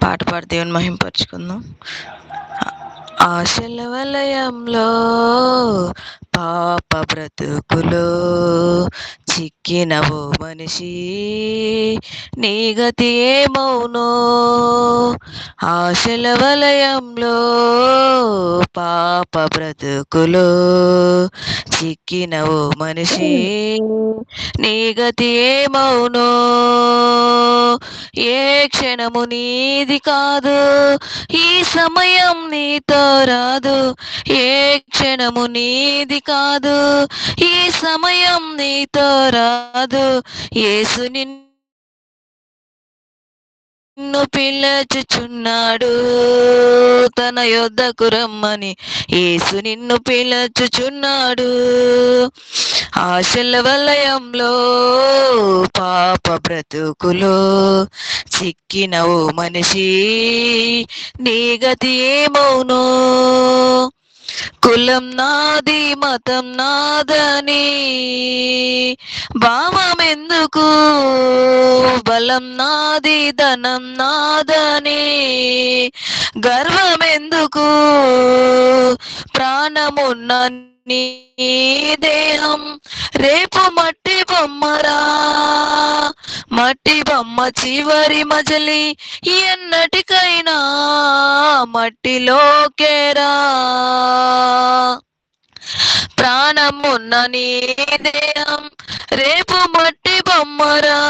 పాట పాడి దేవుని మహింపరుచుకుందాం. ఆశల వలయంలో పాప బ్రతుకులో చిక్కినవో మనిషి, నీ గతి ఏమౌనో? ఆశల వలయంలో పాప బ్రతుకులో చిక్కినవో మనిషి, నీ గతి ఏమౌనో? ఏ క్షణము నీది కాదు, ఈ సమయం నీతో రాదు. ఏ క్షణము నీది కాదు, ఈ సమయం నీతో రాదు. యేసు నిన్ను పిలచుచున్నాడు తన యొద్దకు రమ్మని. యేసు నిన్ను పిలచుచున్నాడు. ఆశల వలయంలో పాప బ్రతుకులో చిక్కిన ఓ మనిషి, నీ గతి ఏమౌనో? కులం నాది మతం నాదని భావమెందుకు? బలం నాది ధనం నాదని గర్వమెందుకు? ప్రాణమున్న నీ దేహం రేపు మట్టి బొమ్మరా. మట్టి బొమ్మ చివరి మజలి ఎన్నటికైనా మట్టిలోకేరా. ప్రాణమున్న నీ దేహం రేపు మట్టి బొమ్మరా.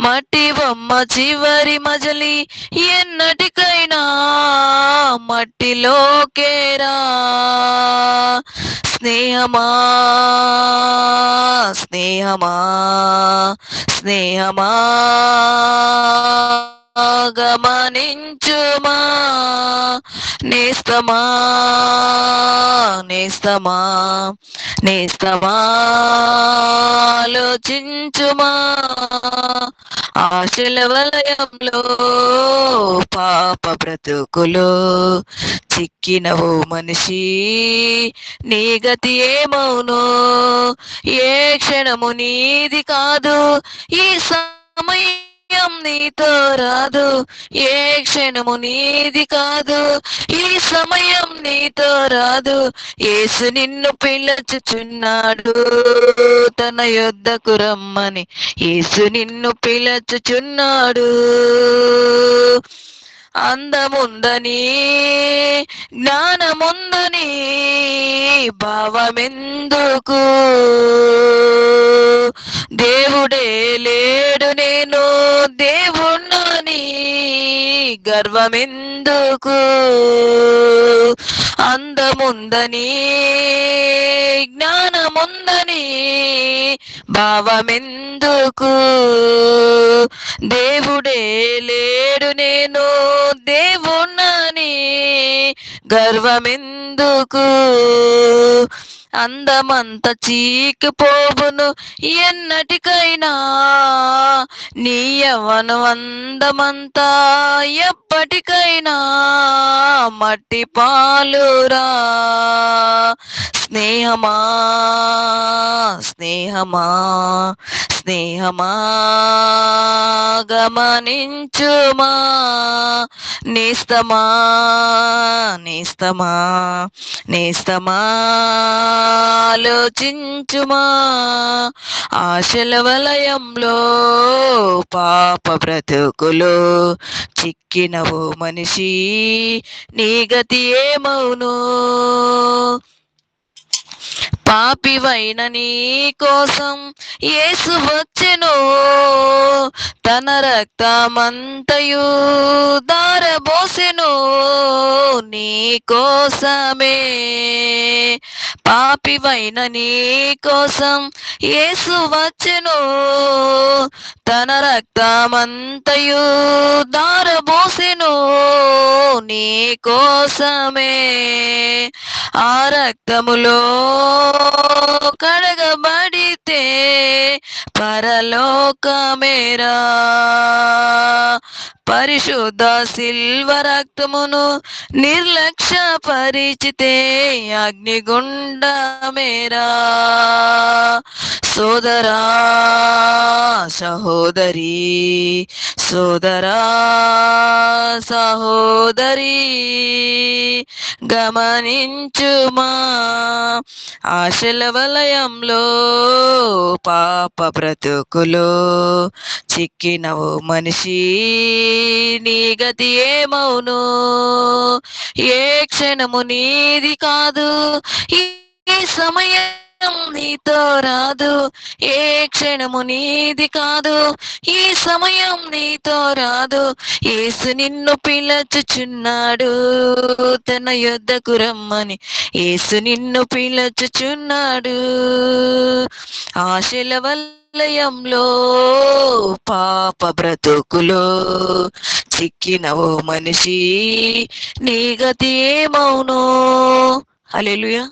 మట్టి బొమ్మ చివరి మజలి ఎన్నటికైనా మట్టిలోకేరా. స్నేహమా స్నేహమా స్నేహమా గమనించుమా. నేస్తమా నేస్తమా నేస్తమా ఆలోచించుమా. ఆశల వలయంలో పాప బ్రతుకులో చిక్కిన ఓ మనిషి, నీ గతి ఏమౌనో? ఏ క్షణము నీది కాదు, ఈ సమయం నీతో రాదు. ఏ క్షణము నీది కాదు, ఈ సమయం నీతో రాదు. యేసు నిన్ను పిలచుచున్నాడు తన యొద్దకు రమ్మని. యేసు నిన్ను పిలచుచున్నాడు. అందముందని జ్ఞానముందని భావమెందుకు? దేవుడే లేడు నేను దేవుణ్ణని గర్వమెందుకు? అందముందని జ్ఞానముందని భావమెందుకు? దేవుడే లేడు నేను దేవుణ్ణని గర్వమెందుకు? అందమంత చీకిపోవును ఎన్నటికైనా, నీ యవ్వను అందమంతా ఎప్పటికైనా మట్టి పాలురా. స్నేహమా స్నేహమా స్నేహమా గమనించుమా. నేస్తమా నేస్తమా నేస్తమా ఆలోచించుమా. ఆశల వలయంలో పాప బ్రతుకులో చిక్కిన ఓ మనిషి, నీ గతి ఏమౌనో? పాపివైన నీ కోసం యేసు వచ్చెను, తన రక్తమంతయు దారబోసెను నీ కోసమే. పాపివైన నీ కోసం యేసు వచ్చెను, తన రక్తమంతయు దారబోసెను నీ కోసమే. ఆ రక్తములో కడగబడితే పరలోకమేరా. పరిశుద్ధ శిల్వ రక్తమును నిర్లక్ష్య పరిచితే అగ్నిగుండ మేరా. సోదరా సహోదరి, సోదరా సహోదరి, గమనించుమా, ఆశల వలయంలో పాప బ్రతుకులో చిక్కినవు మనిషి, నీ గతి ఏమవును? ఏ క్షణము నీది కాదు, ఈ సమయం నీతో రాదు. ఏ క్షణము నీది కాదు, ఈ సమయం నీతో రాదు. యేసు నిన్ను పిలచుచున్నాడు తన యొద్దకు రమ్మని. యేసు నిన్ను పిలచుచున్నాడు. ఆశల వలయంలో పాప బ్రతుకులో చిక్కినవు మనిషి, నీ గతి ఏమవును? హల్లెలూయా.